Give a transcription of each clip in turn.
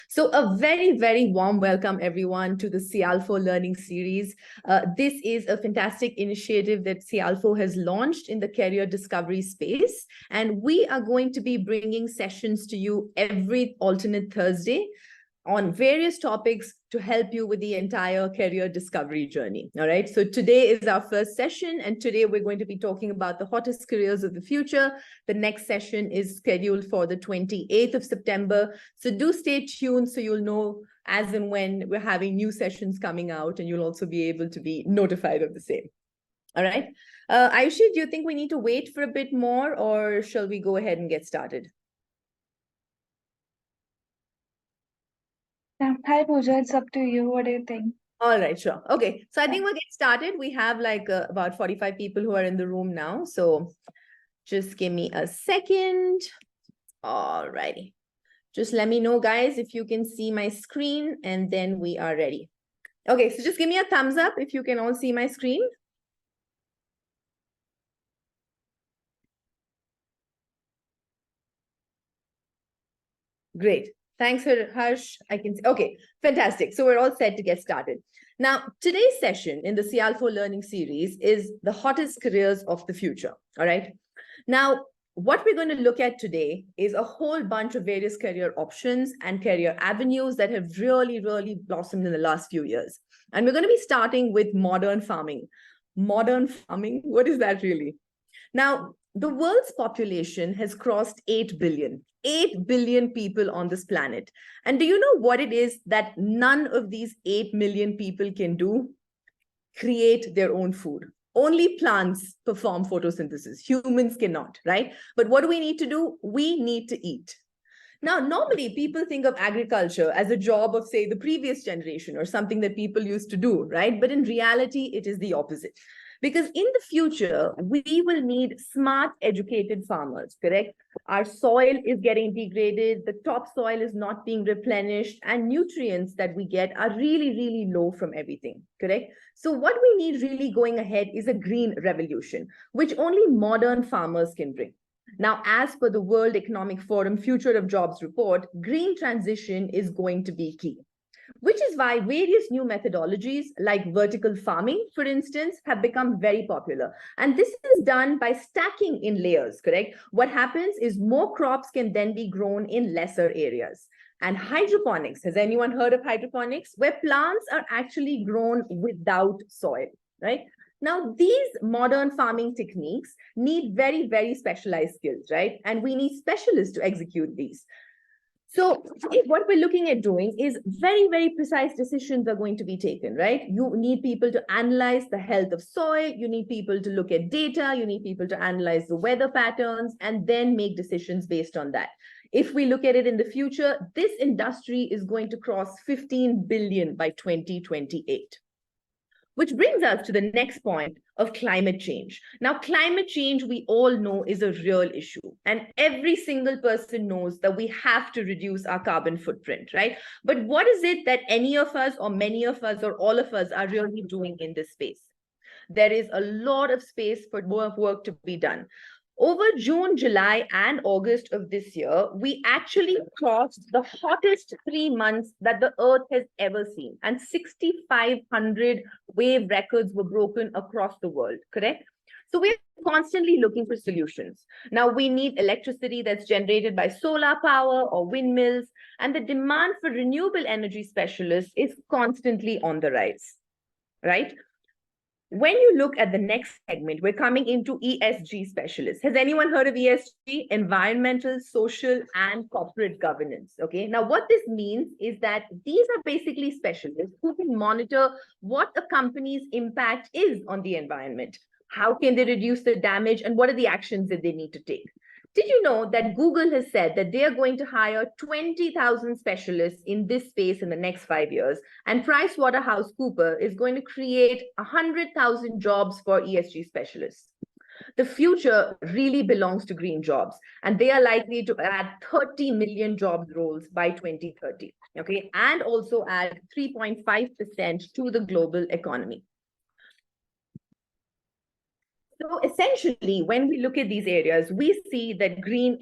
So a very, very warm welcome, everyone, to the Cialfo Learning Series. This is a fantastic initiative that Cialfo has launched in the career discovery space. And we are going to be bringing sessions to you every alternate Thursday on various topics to help you with the entire career discovery journey. All right. So today is our first session, and today we're going to be talking about the hottest careers of the future. The next session is scheduled for the 28th of September. So do stay tuned so you'll know as and when we're having new sessions coming out, and you'll also be able to be notified of the same. All right. Ayushi, do you think we need to wait for a bit more, or shall we go ahead and get started? Hi, Pooja. It's up to you. What do you think? All right, sure. Okay, so I think we'll get started. We have like about 45 people who are in the room now. So just give me a second. All righty. Just let me know, guys, if you can see my screen, and then we are ready. Okay, so just give me a thumbs up if you can all see my screen. Great. Thanks, Harsh. I can see. Okay, fantastic. So we're all set to get started. Now, today's session in the Cialfo Learning Series is the hottest careers of the future. All right. Now, what we're going to look at today is a whole bunch of various career options and career avenues that have really blossomed in the last few years. And we're going to be starting with modern farming. Modern farming, what is that really? Now, the world's population has crossed 8 billion. 8 billion people on this planet. And do you know what it is that none of these 8 million people can do? Create their own food. Only plants perform photosynthesis. Humans cannot, right? But what do we need to do? We need to eat. Now, normally people think of agriculture as a job of, say, the previous generation or something that people used to do, right? But in reality, it is the opposite. Because in the future, we will need smart, educated farmers, correct? Our soil is getting degraded, the topsoil is not being replenished, and nutrients that we get are really low from everything, correct? So what we need really going ahead is a green revolution, which only modern farmers can bring. Now, as per the World Economic Forum Future of Jobs report, green transition is going to be key, which is why various new methodologies like vertical farming, for instance, have become very popular. And this is done by stacking in layers, correct? What happens is more crops can then be grown in lesser areas. And hydroponics, has anyone heard of hydroponics? Where plants are actually grown without soil, right? Now, these modern farming techniques need very specialized skills, right? And we need specialists to execute these. So what we're looking at doing is very precise decisions are going to be taken, right? You need people to analyze the health of soil. You need people to look at data. You need people to analyze the weather patterns and then make decisions based on that. If we look at it in the future, this industry is going to cross 15 billion by 2028. Which brings us to the next point of climate change. Now, climate change, we all know, is a real issue. And every single person knows that we have to reduce our carbon footprint, right? But what is it that any of us or many of us or all of us are really doing in this space? There is a lot of space for more work to be done. Over June, July, and August of this year, we actually crossed the hottest 3 months that the Earth has ever seen. And 6,500 wave records were broken across the world, correct? So we're constantly looking for solutions. Now, we need electricity that's generated by solar power or windmills, and the demand for renewable energy specialists is constantly on the rise, right? When you look at the next segment, we're coming into ESG specialists. Has anyone heard of ESG? Environmental, social, and corporate governance. Okay. Now, what this means is that these are basically specialists who can monitor what a company's impact is on the environment. How can they reduce the damage, and what are the actions that they need to take? Did you know that Google has said that they are going to hire 20,000 specialists in this space in the next 5 years, and PricewaterhouseCoopers is going to create 100,000 jobs for ESG specialists? The future really belongs to green jobs, and they are likely to add 30 million job roles by 2030, okay, and also add 3.5% to the global economy. So essentially, when we look at these areas, we see that green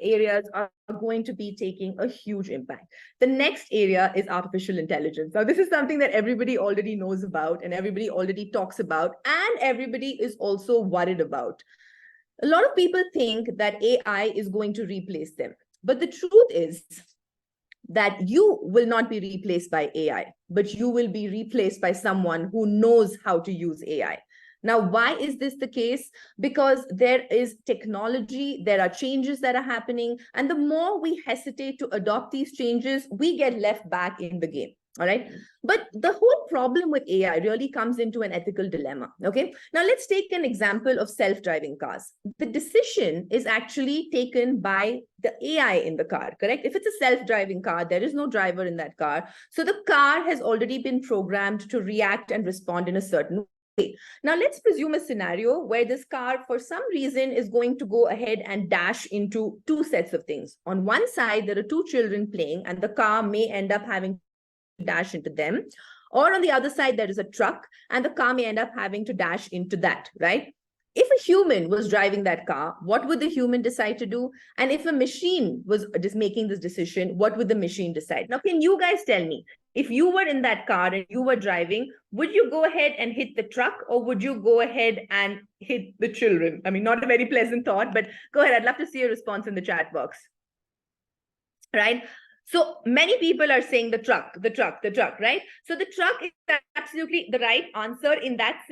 areas are going to be taking a huge impact. The next area is artificial intelligence. Now, this is something that everybody already knows about and everybody already talks about, and everybody is also worried about. A lot of people think that AI is going to replace them. But the truth is that you will not be replaced by AI, but you will be replaced by someone who knows how to use AI. Now, why is this the case? Because there is technology, there are changes that are happening, and the more we hesitate to adopt these changes, we get left back in the game. All right. But the whole problem with AI really comes into an ethical dilemma. Okay. Now, let's take an example of self-driving cars. The decision is actually taken by the AI in the car, correct? If it's a self-driving car, there is no driver in that car. So the car has already been programmed to react and respond in a certain way. Now, let's presume a scenario where this car, for some reason, is going to go ahead and dash into two sets of things. On one side, there are two children playing, and the car may end up having dash into them, or on the other side there is a truck and the car may end up having to dash into that, right? If a human was driving that car, what would the human decide to do? And if a machine was just making this decision, what would the machine decide? Now, can you guys tell me, if you were in that car and you were driving, would you go ahead and hit the truck, or would you go ahead and hit the children? I mean, not a very pleasant thought, but go ahead. I'd love to see your response in the chat box. Right? So many people are saying the truck, right? So the truck is absolutely the right answer in that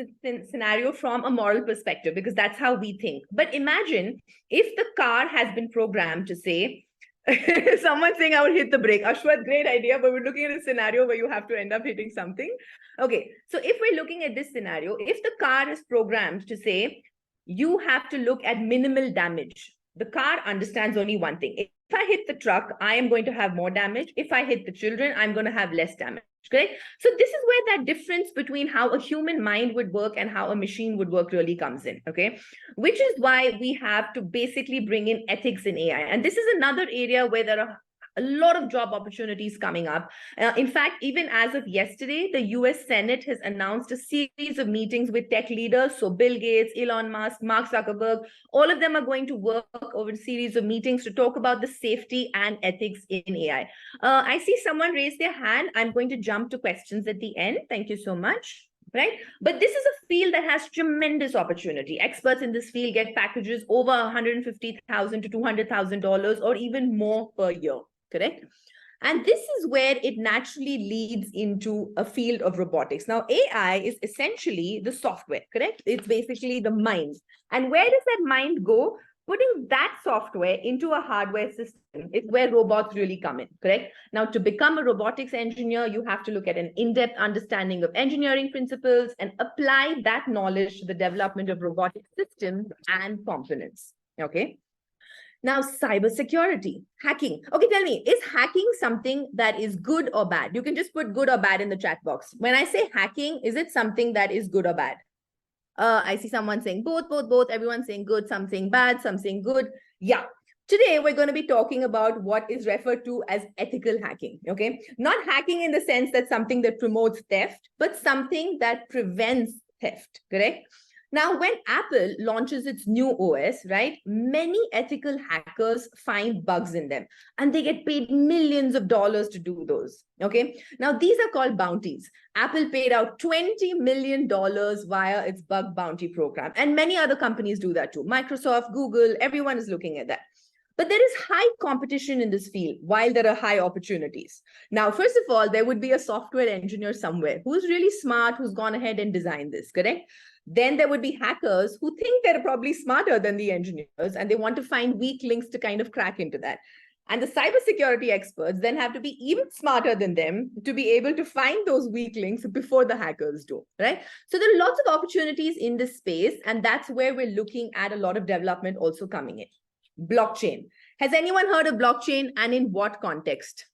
scenario from a moral perspective, because that's how we think. But imagine if the car has been programmed to say, someone saying I would hit the brake. Ashwath, great idea, but we're looking at a scenario where you have to end up hitting something. Okay, so if we're looking at this scenario, if the car is programmed to say, you have to look at minimal damage, the car understands only one thing. If I hit the truck, I am going to have more damage. If I hit the children, I'm going to have less damage. Correct? So this is where that difference between how a human mind would work and how a machine would work really comes in. Okay, which is why we have to basically bring in ethics in AI. And this is another area where there are a lot of job opportunities coming up. In fact, even as of yesterday, the US Senate has announced a series of meetings with tech leaders. So Bill Gates, Elon Musk, Mark Zuckerberg, all of them are going to work over a series of meetings to talk about the safety and ethics in AI. I see someone raise their hand. I'm going to jump to questions at the end. Thank you so much. Right? But this is a field that has tremendous opportunity. Experts in this field get packages over $150,000 to $200,000 or even more per year. Correct? And this is where it naturally leads into a field of robotics. Now, AI is essentially the software, correct? It's basically the mind. And where does that mind go? Putting that software into a hardware system is where robots really come in, correct? Now, to become a robotics engineer, you have to look at an in-depth understanding of engineering principles and apply that knowledge to the development of robotic systems and components, okay? Now, cybersecurity, hacking. Okay, tell me, is hacking something that is good or bad? You can just put good or bad in the chat box. When I say hacking, is it something that is good or bad? I see someone saying both. Everyone's saying good, some saying bad, some saying good. Yeah. Today, we're going to be talking about what is referred to as ethical hacking, okay? Not hacking in the sense that something that promotes theft, but something that prevents theft, correct? Now, when Apple launches its new OS, right, many ethical hackers find bugs in them and they get paid millions of dollars to do those. Okay. Now, these are called bounties. Apple paid out $20 million via its bug bounty program. And many other companies do that too. Microsoft, Google, everyone is looking at that. But there is high competition in this field while there are high opportunities. Now, first of all, there would be a software engineer somewhere who's really smart, who's gone ahead and designed this, correct? Then there would be hackers who think they're probably smarter than the engineers and they want to find weak links to kind of crack into that. And the cybersecurity experts then have to be even smarter than them to be able to find those weak links before the hackers do, right? So there are lots of opportunities in this space, and that's where we're looking at a lot of development also coming in. Blockchain. Has anyone heard of blockchain, and in what context?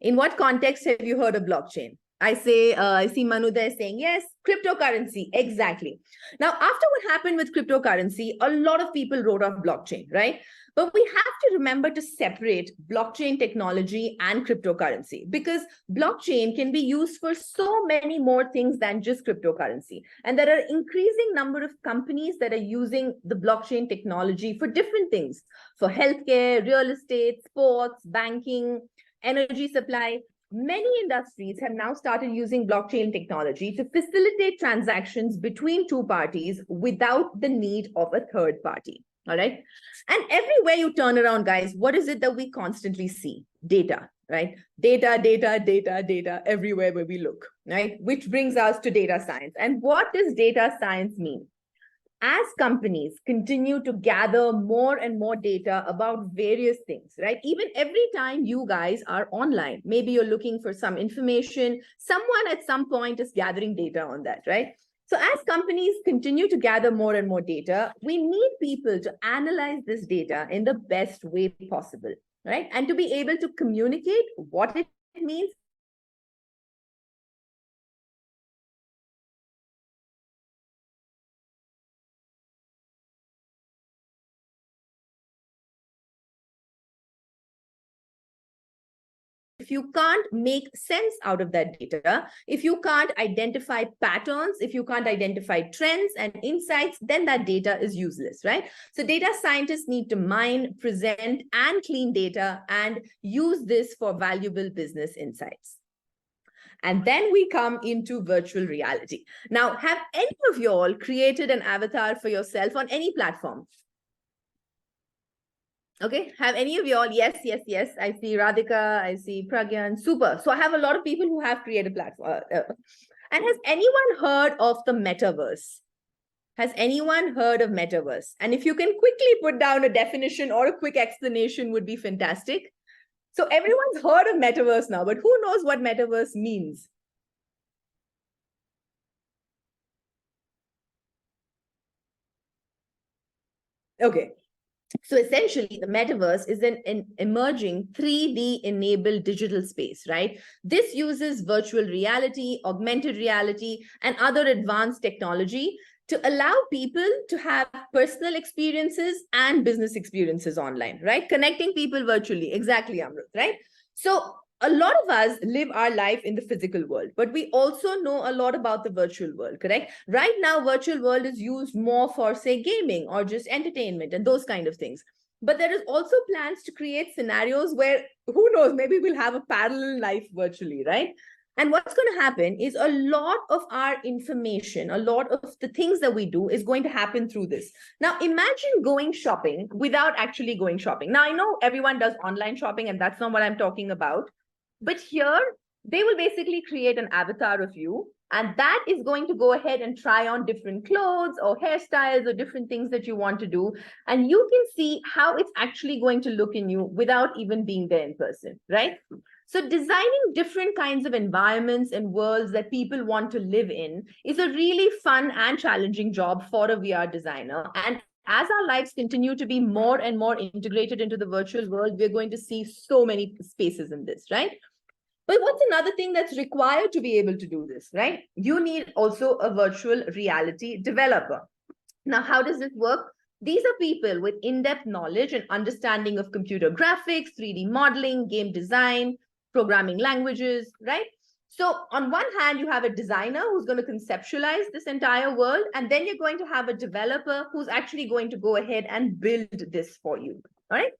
In what context have you heard of blockchain? I see Manu there saying, yes, cryptocurrency, exactly. Now, after what happened with cryptocurrency, a lot of people wrote off blockchain, right? But we have to remember to separate blockchain technology and cryptocurrency, because blockchain can be used for so many more things than just cryptocurrency. And there are increasing number of companies that are using the blockchain technology for different things, for healthcare, real estate, sports, banking, energy supply. Many industries have now started using blockchain technology to facilitate transactions between two parties without the need of a third party. All right. And everywhere you turn around, guys, what is it that we constantly see? Data, right? Data, data, data, data, everywhere where we look, right? Which brings us to data science. And what does data science mean? As companies continue to gather more and more data about various things, right? Even every time you guys are online, maybe you're looking for some information, someone at some point is gathering data on that, right? So as companies continue to gather more and more data, we need people to analyze this data in the best way possible, right? And to be able to communicate what it means. If you can't make sense out of that data, if you can't identify patterns, if you can't identify trends and insights, then that data is useless, right? So data scientists need to mine, present, and clean data and use this for valuable business insights. And then we come into virtual reality. Now, have any of you all created an avatar for yourself on any platform? Okay, have any of you all? Yes, yes, yes. I see Radhika, I see Pragyan. Super. So I have a lot of people who have created platform. And has anyone heard of the metaverse? Has anyone heard of metaverse? And if you can quickly put down a definition or a quick explanation would be fantastic. So everyone's heard of metaverse now, but who knows what metaverse means? Okay. So essentially, the metaverse is an emerging 3D enabled digital space, right? This uses virtual reality, augmented reality, and other advanced technology to allow people to have personal experiences and business experiences online, right? Connecting people virtually. Exactly, Amrut, right? So a lot of us live our life in the physical world, but we also know a lot about the virtual world, correct? Right now, virtual world is used more for, say, gaming or just entertainment and those kind of things. But there is also plans to create scenarios where, who knows, maybe we'll have a parallel life virtually, right? And what's going to happen is a lot of our information, a lot of the things that we do is going to happen through this. Now, imagine going shopping without actually going shopping. Now, I know everyone does online shopping, and that's not what I'm talking about. But here, they will basically create an avatar of you, and that is going to go ahead and try on different clothes or hairstyles or different things that you want to do. And you can see how it's actually going to look in you without even being there in person, right? So designing different kinds of environments and worlds that people want to live in is a really fun and challenging job for a VR designer. And as our lives continue to be more and more integrated into the virtual world, we're going to see so many spaces in this, right? But what's another thing that's required to be able to do this, right? You need also a virtual reality developer. Now, how does this work? These are people with in-depth knowledge and understanding of computer graphics, 3D modeling, game design, programming languages, right? So on one hand, you have a designer who's going to conceptualize this entire world, and then you're going to have a developer who's actually going to go ahead and build this for you, all right?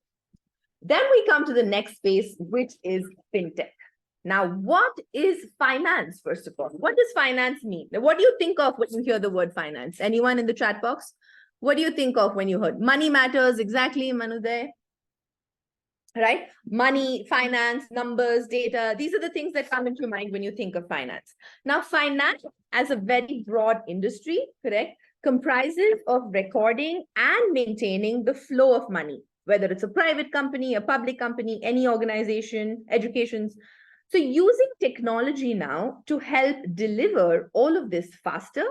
Then we come to the next space, which is fintech. Now, what is finance, first of all? What does finance mean? What do you think of when you hear the word finance? Anyone in the chat box? What do you think of when you heard money matters? Exactly, Manu there. Right? Money, finance, numbers, data. These are the things that come into your mind when you think of finance. Now, finance as a very broad industry, correct, comprises of recording and maintaining the flow of money, whether it's a private company, a public company, any organization, educations. So using technology now to help deliver all of this faster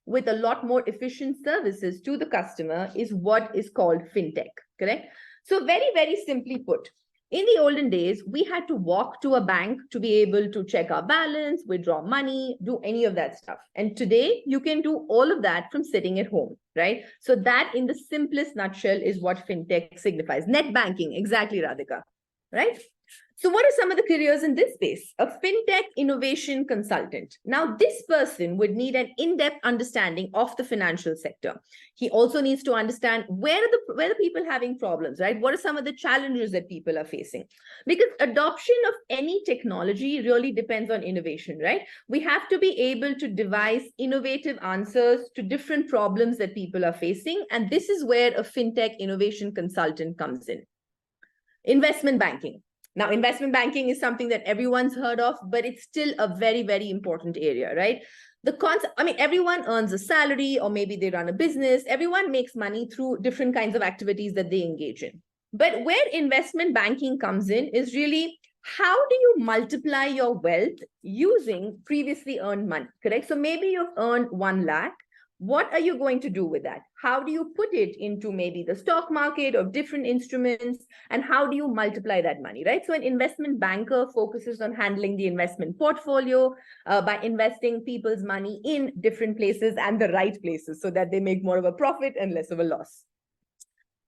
with a lot more efficient services to the customer is what is called fintech, correct? So very, very simply put, In the olden days, we had to walk to a bank to be able to check our balance, withdraw money, do any of that stuff. And today, you can do all of that from sitting at home, right? So that, in the simplest nutshell, is what fintech signifies. Net banking, exactly, Radhika, right? So what are some of the careers in this space? A fintech innovation consultant. Now, this person would need an in-depth understanding of the financial sector. He also needs to understand where are people having problems, right? What are some of the challenges that people are facing? Because adoption of any technology really depends on innovation, right? We have to be able to devise innovative answers to different problems that people are facing. And this is where a fintech innovation consultant comes in. Investment banking. Now, investment banking is something that everyone's heard of, but it's still a very, very important area, right? The concept, I mean, everyone earns a salary, or maybe they run a business. Everyone makes money through different kinds of activities that they engage in. But where investment banking comes in is really, how do you multiply your wealth using previously earned money, correct? So maybe you've earned 1 lakh. What are you going to do with that? How do you put it into maybe the stock market or different instruments? And how do you multiply that money, right? So an investment banker focuses on handling the investment portfolio by investing people's money in different places and the right places so that they make more of a profit and less of a loss.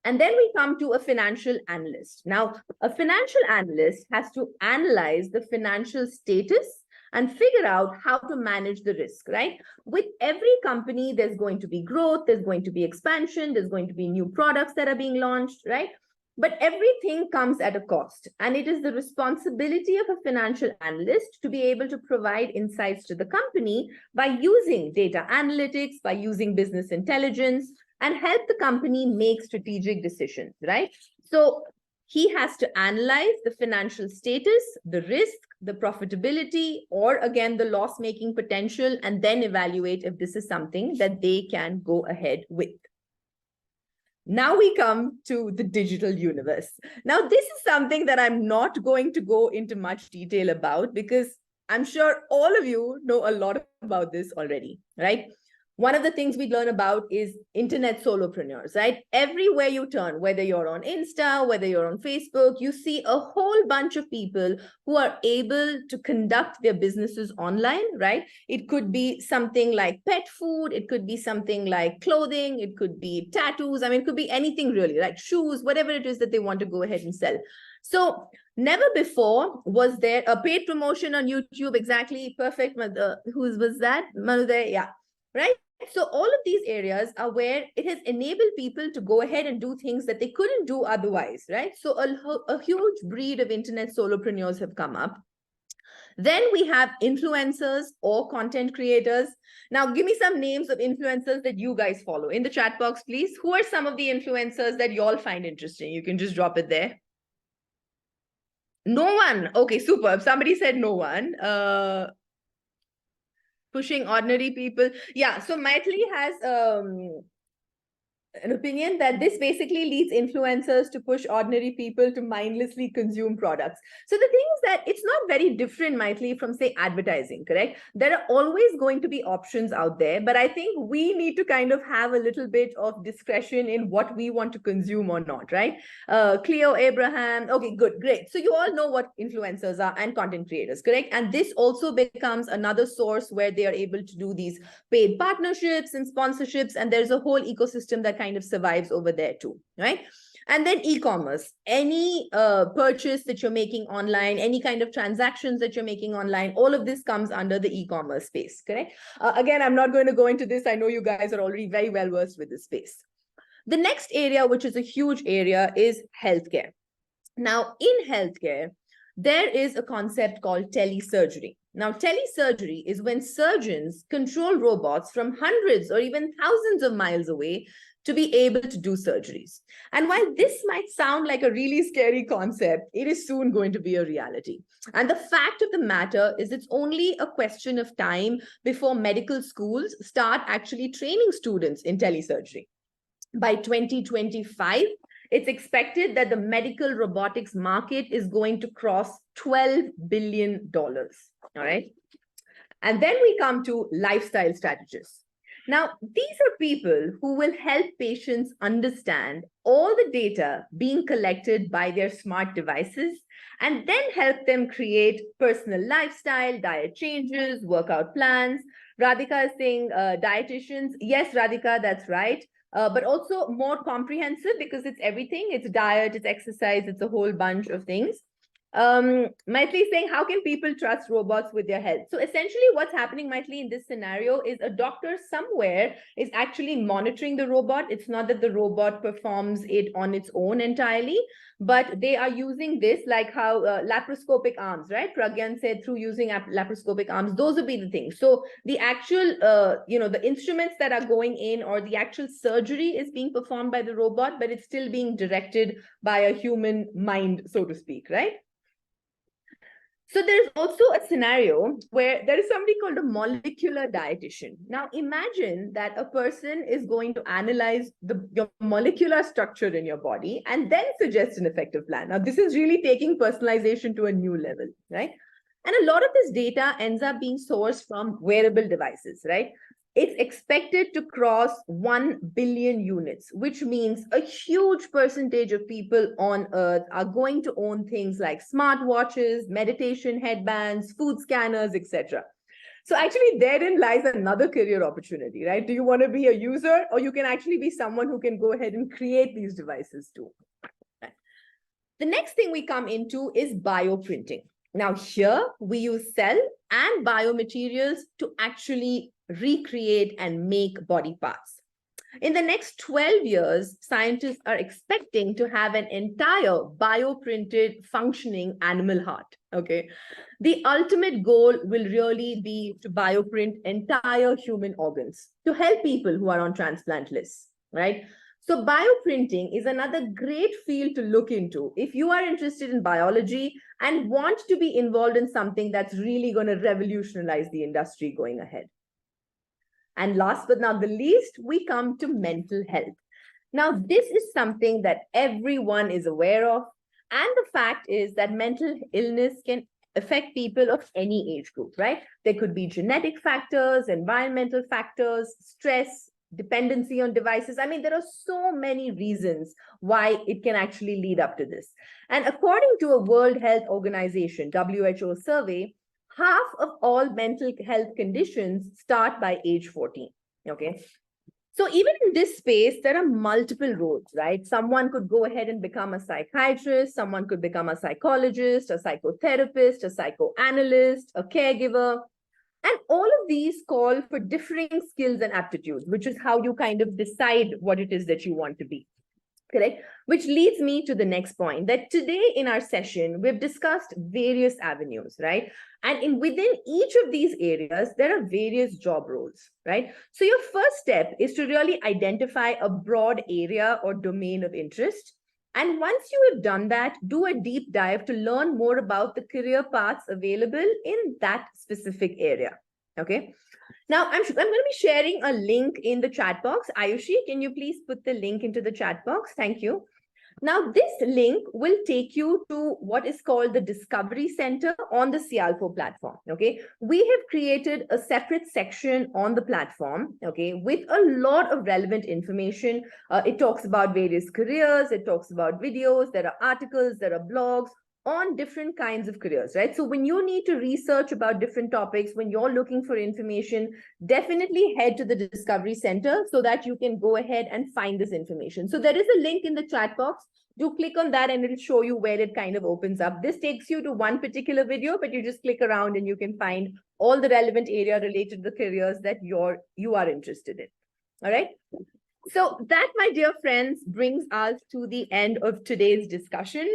And then we come to a financial analyst. Now, a financial analyst has to analyze the financial status and figure out how to manage the risk, right? With every company, there's going to be growth, there's going to be expansion, there's going to be new products that are being launched, right? But everything comes at a cost. And it is the responsibility of a financial analyst to be able to provide insights to the company by using data analytics, by using business intelligence, and help the company make strategic decisions, right? So he has to analyze the financial status, the risk, the profitability, or again, the loss-making potential, and then evaluate if this is something that they can go ahead with. Now we come to the digital universe. Now, this is something that I'm not going to go into much detail about because I'm sure all of you know a lot about this already, right? One of the things we learn about is internet solopreneurs, right? Everywhere you turn, whether you're on Insta, whether you're on Facebook, you see a whole bunch of people who are able to conduct their businesses online, right? It could be something like pet food. It could be something like clothing. It could be tattoos. I mean, it could be anything really, like shoes, whatever it is that they want to go ahead and sell. So never before was there a paid promotion on YouTube. Exactly. Perfect. Whose was that? Manuday. Yeah. Right. So all of these areas are where it has enabled people to go ahead and do things that they couldn't do otherwise, right? So a huge breed of internet solopreneurs have come up. Then we have influencers or content creators. Now, give me some names of influencers that you guys follow in the chat box, please. Who are some of the influencers that you all find interesting? You can just drop it there. No one. Okay, superb. Somebody said no one. Pushing ordinary people. Yeah, so Maithili has an opinion that this basically leads influencers to push ordinary people to mindlessly consume products. So the thing is that it's not very different, Maithili, from, say, advertising, correct? There are always going to be options out there, but I think we need to kind of have a little bit of discretion in what we want to consume or not, right? Cleo Abraham, okay, good, great. So you all know what influencers are and content creators, correct? And this also becomes another source where they are able to do these paid partnerships and sponsorships, and there's a whole ecosystem that kind of survives over there too, right? And then e-commerce, any purchase that you're making online, any kind of transactions that you're making online, all of this comes under the e-commerce space, correct? Again, I'm not going to go into this. I know you guys are already very well versed with this space. The next area, which is a huge area, is healthcare. Now, in healthcare, there is a concept called telesurgery. Now, telesurgery is when surgeons control robots from hundreds or even thousands of miles away to be able to do surgeries. And while this might sound like a really scary concept, it is soon going to be a reality. And the fact of the matter is it's only a question of time before medical schools start actually training students in telesurgery. By 2025, it's expected that the medical robotics market is going to cross $12 billion. All right. And then we come to lifestyle strategists. Now, these are people who will help patients understand all the data being collected by their smart devices and then help them create personal lifestyle, diet changes, workout plans. Radhika is saying dietitians. Yes, Radhika, that's right. But also more comprehensive because it's everything. It's diet, it's exercise, it's a whole bunch of things. Maitli is saying, how can people trust robots with their health? So essentially what's happening, Maitli, in this scenario is a doctor somewhere is actually monitoring the robot. It's not that the robot performs it on its own entirely, but they are using this like how laparoscopic arms, right? Pragyan said through using laparoscopic arms, those would be the things. So the actual, the instruments that are going in or the actual surgery is being performed by the robot, but it's still being directed by a human mind, so to speak, right? So there's also a scenario where there is somebody called a molecular dietitian. Now imagine that a person is going to analyze your molecular structure in your body and then suggest an effective plan. Now this is really taking personalization to a new level, right? And a lot of this data ends up being sourced from wearable devices, right? It's expected to cross 1 billion units, which means a huge percentage of people on Earth are going to own things like smartwatches, meditation headbands, food scanners, etc. So actually, therein lies another career opportunity, right? Do you want to be a user, or you can actually be someone who can go ahead and create these devices too? The next thing we come into is bioprinting. Now here we use cell and biomaterials to actually recreate and make body parts. In the next 12 years, scientists are expecting to have an entire bioprinted functioning animal heart. Okay. The ultimate goal will really be to bioprint entire human organs to help people who are on transplant lists, right? So bioprinting is another great field to look into if you are interested in biology and want to be involved in something that's really going to revolutionize the industry going ahead. And last but not the least, we come to mental health. Now, this is something that everyone is aware of. And the fact is that mental illness can affect people of any age group, right? There could be genetic factors, environmental factors, stress, dependency on devices. I mean, there are so many reasons why it can actually lead up to this. And according to a World Health Organization, WHO survey, half of all mental health conditions start by age 14. Okay. So even in this space, there are multiple roles, right? Someone could go ahead and become a psychiatrist. Someone could become a psychologist, a psychotherapist, a psychoanalyst, a caregiver. And all of these call for differing skills and aptitudes, which is how you kind of decide what it is that you want to be. Correct? Which leads me to the next point that today in our session, we've discussed various avenues, right? And within each of these areas, there are various job roles, right? So your first step is to really identify a broad area or domain of interest. And once you have done that, do a deep dive to learn more about the career paths available in that specific area. Okay. Now, I'm going to be sharing a link in the chat box. Ayushi, can you please put the link into the chat box? Thank you. Now, this link will take you to what is called the Discovery Center on the Cialfo platform. Okay, we have created a separate section on the platform. Okay, with a lot of relevant information. It talks about various careers. It talks about videos. There are articles. There are blogs on different kinds of careers, right? So when you need to research about different topics, when you're looking for information, definitely head to the Discovery Center so that you can go ahead and find this information. So there is a link in the chat box. Do click on that and it'll show you where it kind of opens up. This takes you to one particular video, but you just click around and you can find all the relevant area related to the careers that you are interested in. All right. So that, my dear friends, brings us to the end of today's discussion.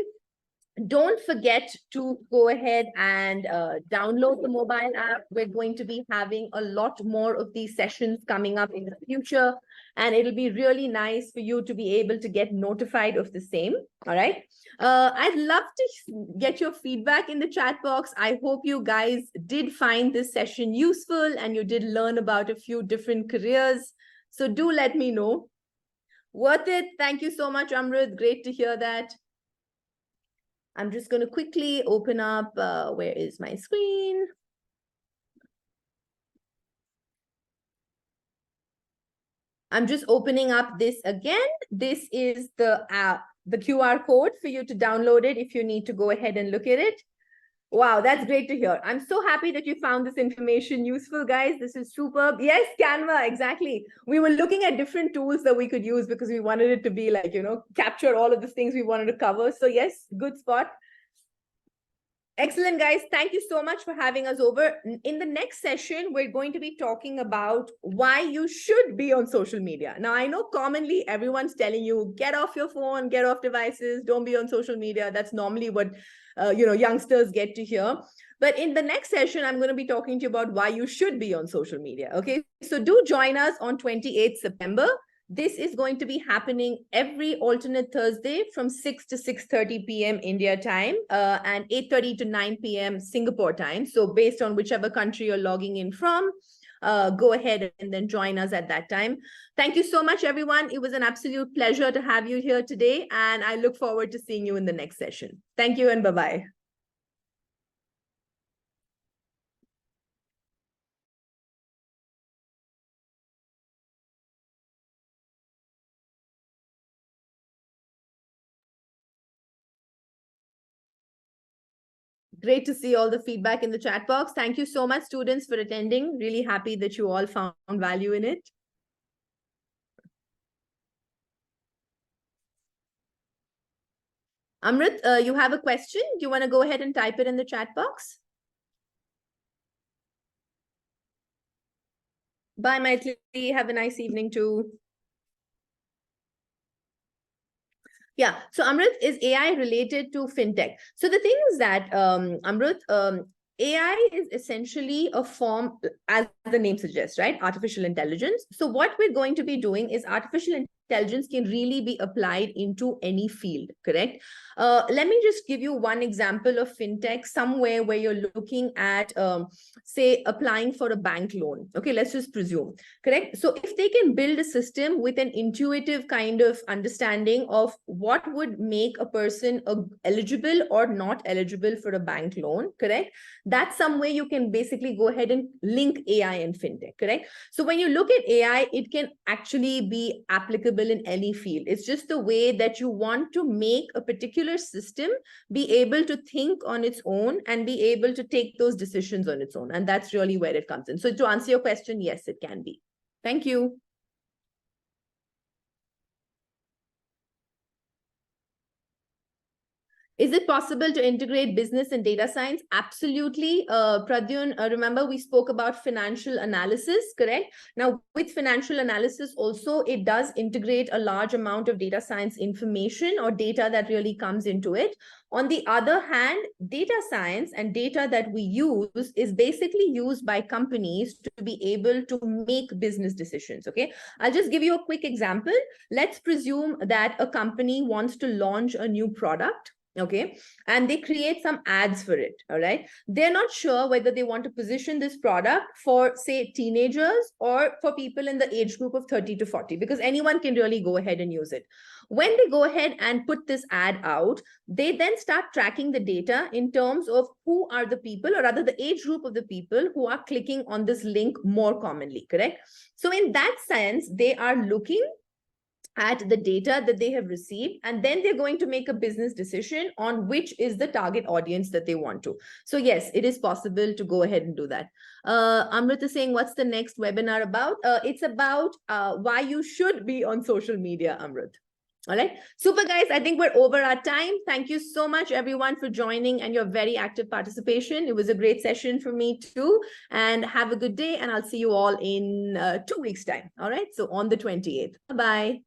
Don't forget to go ahead and download the mobile app. We're going to be having a lot more of these sessions coming up in the future, and it'll be really nice for you to be able to get notified of the same. All right. I'd love to get your feedback in the chat box. I hope you guys did find this session useful and you did learn about a few different careers. So do let me know. Worth it. Thank you so much, Amrit. Great to hear that. I'm just going to quickly open up, where is my screen? I'm just opening up this again. This is the QR code for you to download it if you need to go ahead and look at it. Wow, that's great to hear. I'm so happy that you found this information useful, guys. This is superb. Yes, Canva, exactly. We were looking at different tools that we could use because we wanted it to be like, capture all of the things we wanted to cover. So yes, good spot. Excellent, guys. Thank you so much for having us over. In the next session, we're going to be talking about why you should be on social media. Now, I know commonly everyone's telling you, get off your phone, get off devices, don't be on social media. That's normally what, youngsters get to hear. But in the next session, I'm going to be talking to you about why you should be on social media. Okay, so do join us on 28th September. This is going to be happening every alternate Thursday from 6 to 6:30 p.m. India time and 8:30 to 9 p.m. Singapore time. So based on whichever country you're logging in from, go ahead and then join us at that time. Thank you so much, everyone. It was an absolute pleasure to have you here today, and I look forward to seeing you in the next session. Thank you and bye-bye. Great to see all the feedback in the chat box. Thank you so much, students, for attending. Really happy that you all found value in it. Amrit, you have a question? Do you want to go ahead and type it in the chat box? Bye, Maitli. Have a nice evening too. Yeah, so Amrit, is AI related to fintech? So the thing is that, Amrit, AI is essentially a form, as the name suggests, right? Artificial intelligence. So what we're going to be doing is artificial intelligence can really be applied into any field, correct? Let me just give you one example of fintech, somewhere where you're looking at, say, applying for a bank loan. Okay, let's just presume, correct? So if they can build a system with an intuitive kind of understanding of what would make a person eligible or not eligible for a bank loan, correct? That's some way you can basically go ahead and link AI and fintech, correct? So when you look at AI, it can actually be applicable in any field. It's just the way that you want to make a particular system be able to think on its own and be able to take those decisions on its own. And that's really where it comes in. So to answer your question, yes, it can be. Thank you. Is it possible to integrate business and data science? Absolutely. Pradyun, remember we spoke about financial analysis, correct? Now, with financial analysis also, it does integrate a large amount of data science information or data that really comes into it. On the other hand, data science and data that we use is basically used by companies to be able to make business decisions, okay? I'll just give you a quick example. Let's presume that a company wants to launch a new product, okay, and they create some ads for it. All right, they're not sure whether they want to position this product for, say, teenagers or for people in the age group of 30 to 40, because anyone can really go ahead and use it. When they go ahead and put this ad out, they then start tracking the data in terms of who are the people, or rather the age group of the people who are clicking on this link more commonly, correct? So in that sense, they are looking at the data that they have received, and then they're going to make a business decision on which is the target audience that they want to. So yes, it is possible to go ahead and do that. Amrit is saying, what's the next webinar about? It's about why you should be on social media, Amrit. All right, super guys, I think we're over our time. Thank you so much everyone for joining and your very active participation. It was a great session for me too, and have a good day, and I'll see you all in 2 weeks time. All right, so on the 28th. Bye-bye.